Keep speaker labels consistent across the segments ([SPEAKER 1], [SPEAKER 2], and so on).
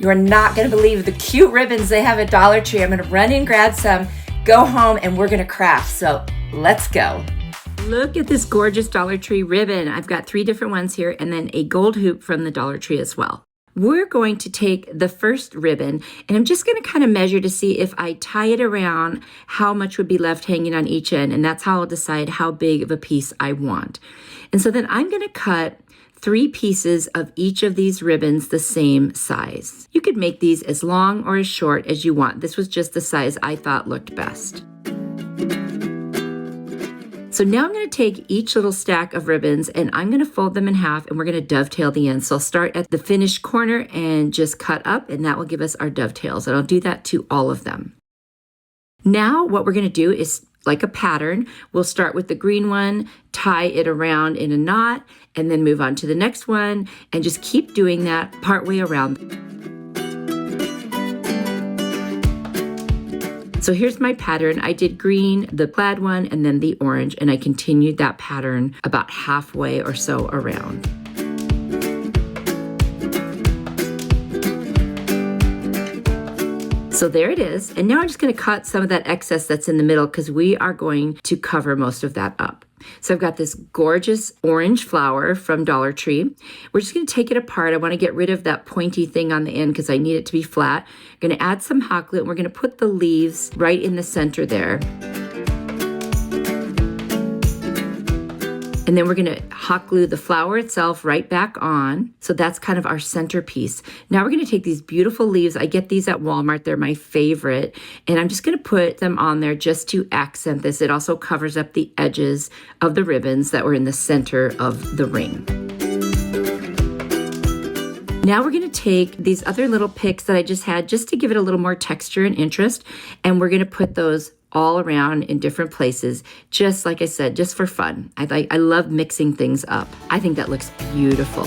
[SPEAKER 1] You're not gonna believe the cute ribbons they have at Dollar Tree. I'm gonna run and grab some, go home, and we're gonna craft. So let's go. Look at this gorgeous Dollar Tree ribbon. I've got 3 different ones here and then a gold hoop from the Dollar Tree as well. We're going to take the first ribbon and I'm just going to kind of measure to see if I tie it around how much would be left hanging on each end, and that's how I'll decide how big of a piece I want. And so then I'm going to cut 3 pieces of each of these ribbons the same size. You could make these as long or as short as you want. This was just the size I thought looked best. So now I'm going to take each little stack of ribbons and I'm going to fold them in half and we're going to dovetail the ends. So I'll start at the finished corner and just cut up, and that will give us our dovetails. And I'll do that to all of them. Now what we're going to do is like a pattern. We'll start with the green one, tie it around in a knot, and then move on to the next one and just keep doing that partway around. So here's my pattern. I did green, the plaid one, and then the orange, and I continued that pattern about halfway or so around. So there it is. And now I'm just going to cut some of that excess that's in the middle because we are going to cover most of that up. So I've got this gorgeous orange flower from Dollar Tree. We're just going to take it apart. I want to get rid of that pointy thing on the end because I need it to be flat. I'm going to add some hot glue and we're going to put the leaves right in the center there. And then we're going to hot glue the flower itself right back on. So that's kind of our centerpiece. Now we're going to take these beautiful leaves. I get these at Walmart. They're my favorite. And I'm just going to put them on there just to accent this. It also covers up the edges of the ribbons that were in the center of the ring. Now we're going to take these other little pics that I just had just to give it a little more texture and interest. And we're going to put those all around in different places, just like I said, just for fun. I love mixing things up. I think that looks beautiful.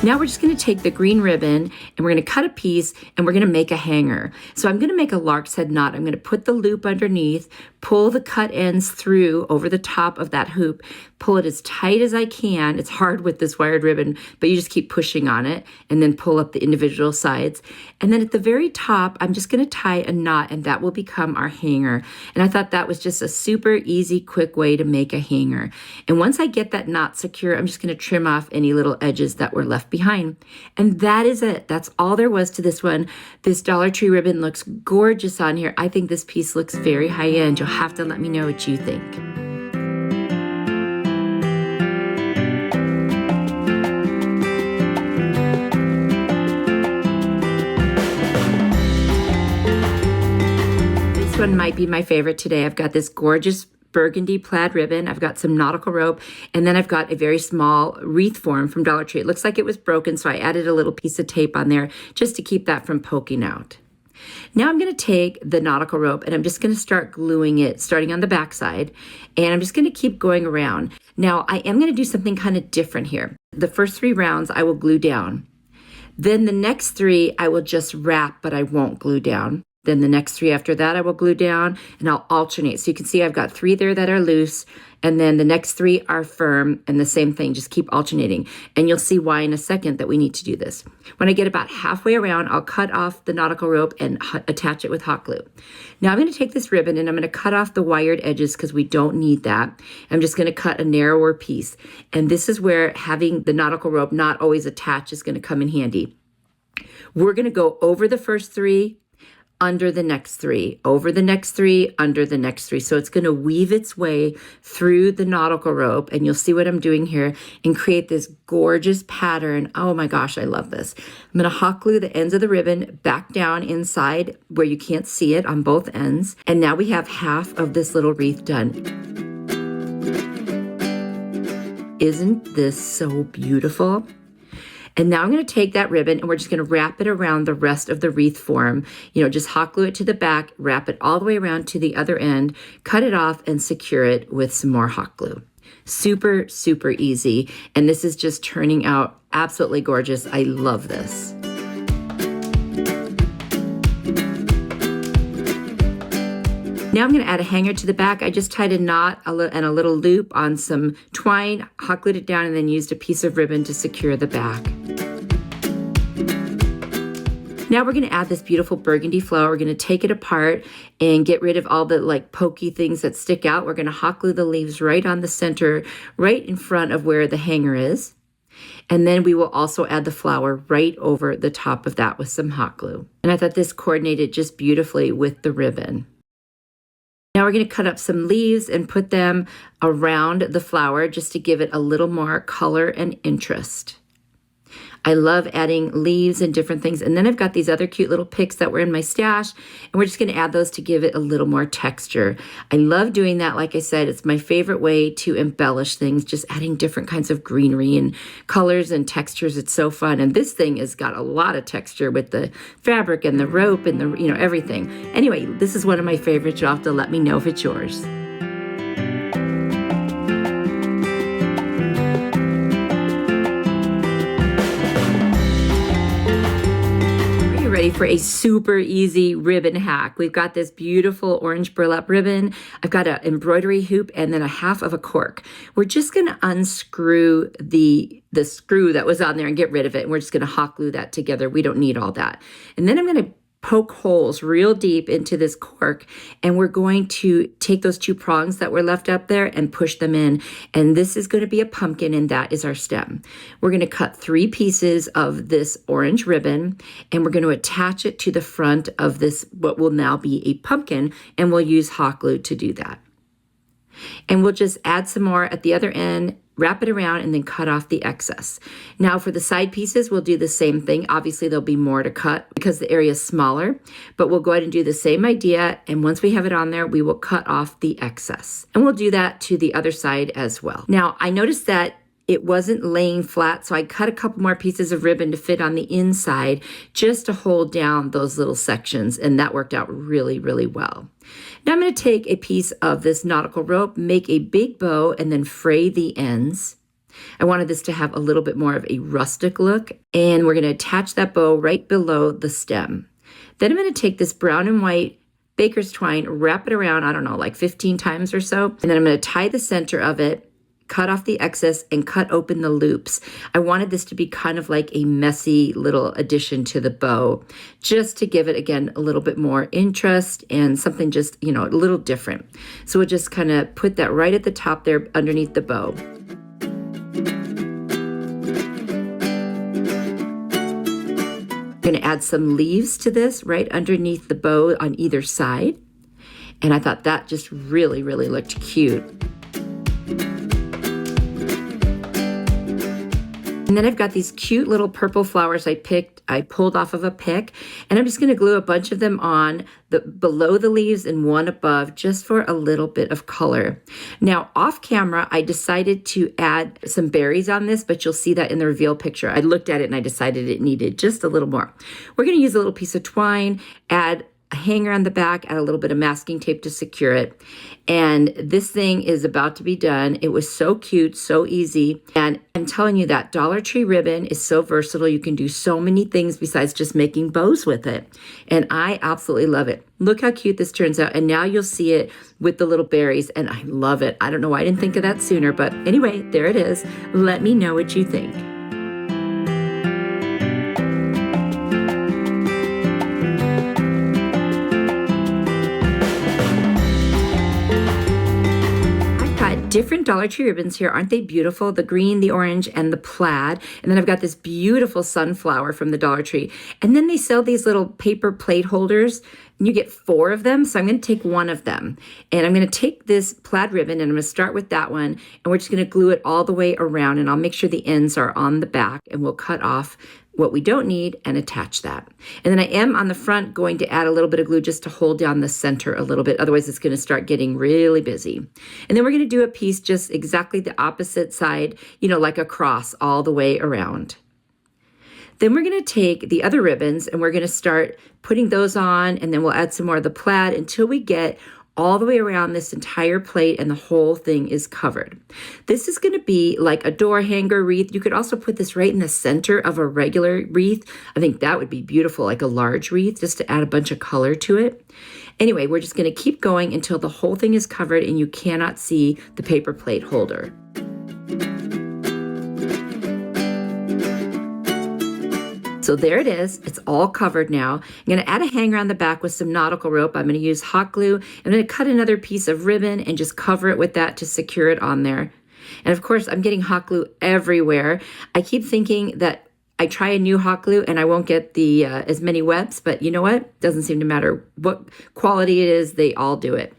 [SPEAKER 1] Now we're just going to take the green ribbon and we're going to cut a piece and we're going to make a hanger. So I'm going to make a lark's head knot. I'm going to put the loop underneath, pull the cut ends through over the top of that hoop, pull it as tight as I can. It's hard with this wired ribbon, but you just keep pushing on it and then pull up the individual sides. And then at the very top, I'm just going to tie a knot and that will become our hanger. And I thought that was just a super easy, quick way to make a hanger. And once I get that knot secure, I'm just going to trim off any little edges that were left behind. And that is it. That's all there was to this one. This Dollar Tree ribbon looks gorgeous on here. I think this piece looks very high end. You'll have to let me know what you think. This one might be my favorite today. I've got this gorgeous burgundy plaid ribbon. I've got some nautical rope, and then I've got a very small wreath form from Dollar Tree. It looks like it was broken, so I added a little piece of tape on there just to keep that from poking out. Now I'm going to take the nautical rope and I'm just going to start gluing it, starting on the back side, and I'm just going to keep going around. Now I am going to do something kind of different here. The first 3 rounds I will glue down. Then the next 3 I will just wrap, but I won't glue down. Then the next 3 after that I will glue down and I'll alternate. So you can see I've got 3 there that are loose and then the next 3 are firm, and the same thing, just keep alternating. And you'll see why in a second that we need to do this. When I get about halfway around, I'll cut off the nautical rope and attach it with hot glue. Now I'm going to take this ribbon and I'm going to cut off the wired edges because we don't need that. I'm just going to cut a narrower piece. And this is where having the nautical rope not always attached is going to come in handy. We're going to go over the first 3, under the next 3, over the next 3, under the next 3. So it's going to weave its way through the nautical rope, and you'll see what I'm doing here, and create this gorgeous pattern. Oh my gosh, I love this. I'm going to hot glue the ends of the ribbon back down inside where you can't see it on both ends. And now we have half of this little wreath done. Isn't this so beautiful? And now I'm going to take that ribbon and we're just going to wrap it around the rest of the wreath form. You know, just hot glue it to the back, wrap it all the way around to the other end, cut it off and secure it with some more hot glue. Super, super easy. And this is just turning out absolutely gorgeous. I love this. Now I'm going to add a hanger to the back. I just tied a knot and a little loop on some twine, hot glued it down, and then used a piece of ribbon to secure the back. Now we're going to add this beautiful burgundy flower. We're going to take it apart and get rid of all the like pokey things that stick out. We're going to hot glue the leaves right on the center, right in front of where the hanger is. And then we will also add the flower right over the top of that with some hot glue. And I thought this coordinated just beautifully with the ribbon. Now we're going to cut up some leaves and put them around the flower just to give it a little more color and interest. I love adding leaves and different things. And then I've got these other cute little pics that were in my stash, and we're just going to add those to give it a little more texture. I love doing that. Like I said, it's my favorite way to embellish things, just adding different kinds of greenery and colors and textures. It's so fun. And this thing has got a lot of texture with the fabric and the rope and the, everything. Anyway, this is one of my favorites. You'll have to let me know if it's yours. Ready for a super easy ribbon hack. We've got this beautiful orange burlap ribbon. I've got an embroidery hoop and then a half of a cork. We're just going to unscrew the screw that was on there and get rid of it. And we're just going to hot glue that together. We don't need all that. And then I'm going to poke holes real deep into this cork, and we're going to take those two prongs that were left up there and push them in. And this is going to be a pumpkin, and that is our stem. We're going to cut 3 pieces of this orange ribbon, and we're going to attach it to the front of this, what will now be a pumpkin, and we'll use hot glue to do that. And we'll just add some more at the other end, wrap it around, and then cut off the excess. Now for the side pieces, we'll do the same thing. Obviously, there'll be more to cut because the area is smaller, but we'll go ahead and do the same idea. And once we have it on there, we will cut off the excess. And we'll do that to the other side as well. Now, I noticed that it wasn't laying flat, so I cut a couple more pieces of ribbon to fit on the inside just to hold down those little sections, and that worked out really, really well. Now I'm going to take a piece of this nautical rope, make a big bow, and then fray the ends. I wanted this to have a little bit more of a rustic look, and we're going to attach that bow right below the stem. Then I'm going to take this brown and white baker's twine, wrap it around, I don't know, like 15 times or so, and then I'm going to tie the center of it, cut off the excess, and cut open the loops. I wanted this to be kind of like a messy little addition to the bow, just to give it, again, a little bit more interest and something just, a little different. So we'll just kind of put that right at the top there underneath the bow. I'm going to add some leaves to this right underneath the bow on either side. And I thought that just really, really looked cute. And then I've got these cute little purple flowers I pulled off of a pick, and I'm just going to glue a bunch of them on below the leaves and one above, just for a little bit of color. Now, off camera, I decided to add some berries on this, but you'll see that in the reveal picture. I looked at it and I decided it needed just a little more. We're going to use a little piece of twine, add a hanger on the back, add a little bit of masking tape to secure it. And this thing is about to be done. It was so cute, so easy. And I'm telling you, that Dollar Tree ribbon is so versatile. You can do so many things besides just making bows with it. And I absolutely love it. Look how cute this turns out. And now you'll see it with the little berries, and I love it. I don't know why I didn't think of that sooner, but anyway, there it is. Let me know what you think. Different Dollar Tree ribbons here. Aren't they beautiful? The green, the orange, and the plaid. And then I've got this beautiful sunflower from the Dollar Tree. And then they sell these little paper plate holders, and you get 4 of them. So I'm going to take one of them. And I'm going to take this plaid ribbon, and I'm going to start with that one. And we're just going to glue it all the way around. And I'll make sure the ends are on the back, and we'll cut off what we don't need and attach that. And then I am on the front going to add a little bit of glue just to hold down the center a little bit. Otherwise, it's going to start getting really busy. And then we're going to do a piece just exactly the opposite side, like a cross all the way around. Then we're going to take the other ribbons and we're going to start putting those on, and then we'll add some more of the plaid until we get all the way around this entire plate and the whole thing is covered. This is going to be like a door hanger wreath. You could also put this right in the center of a regular wreath. I think that would be beautiful, like a large wreath, just to add a bunch of color to it. Anyway, we're just going to keep going until the whole thing is covered and you cannot see the paper plate holder. So So there it is. It's all covered now. I'm going to add a hanger on the back with some nautical rope. I'm going to use hot glue. I'm going to cut another piece of ribbon and just cover it with that to secure it on there. And of course, I'm getting hot glue everywhere. I keep thinking that I try a new hot glue and I won't get the as many webs, but you know what? Doesn't seem to matter what quality it is, they all do it.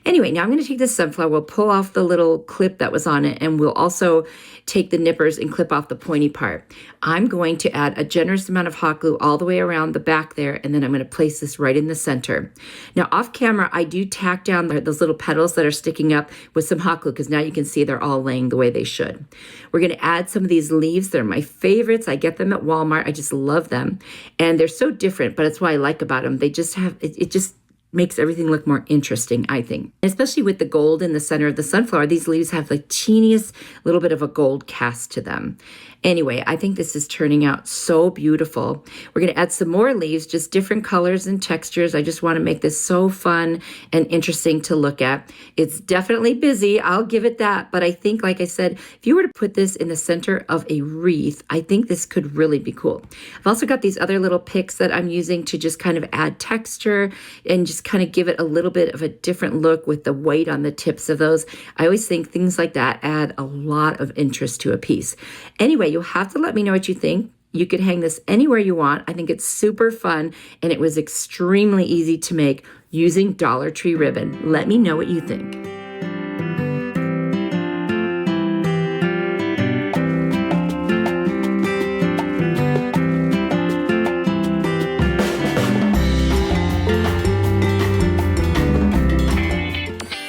[SPEAKER 1] Anyway, now I'm going to take this sunflower, we'll pull off the little clip that was on it, and we'll also take the nippers and clip off the pointy part. I'm going to add a generous amount of hot glue all the way around the back there, and then I'm going to place this right in the center. Now off camera, I do tack down those little petals that are sticking up with some hot glue, because now you can see they're all laying the way they should. We're going to add some of these leaves. They're my favorites. I get them at Walmart. I just love them. And they're so different, but it's what I like about them. They just have, it just makes everything look more interesting, I think. Especially with the gold in the center of the sunflower, these leaves have the teeniest little bit of a gold cast to them. Anyway, I think this is turning out so beautiful. We're going to add some more leaves, just different colors and textures. I just want to make this so fun and interesting to look at. It's definitely busy, I'll give it that, but I think, like I said, if you were to put this in the center of a wreath, I think this could really be cool. I've also got these other little picks that I'm using to just kind of add texture and just kind of give it a little bit of a different look with the weight on the tips of those. I always think things like that add a lot of interest to a piece. Anyway, you'll have to let me know what you think. You could hang this anywhere you want. I think it's super fun, and it was extremely easy to make using Dollar Tree ribbon. Let me know what you think.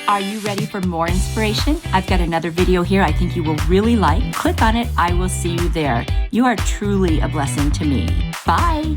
[SPEAKER 1] Are you ready for more inspiration? I've got another video here I think you will really like. Click on it. I will see you there. You are truly a blessing to me. Bye.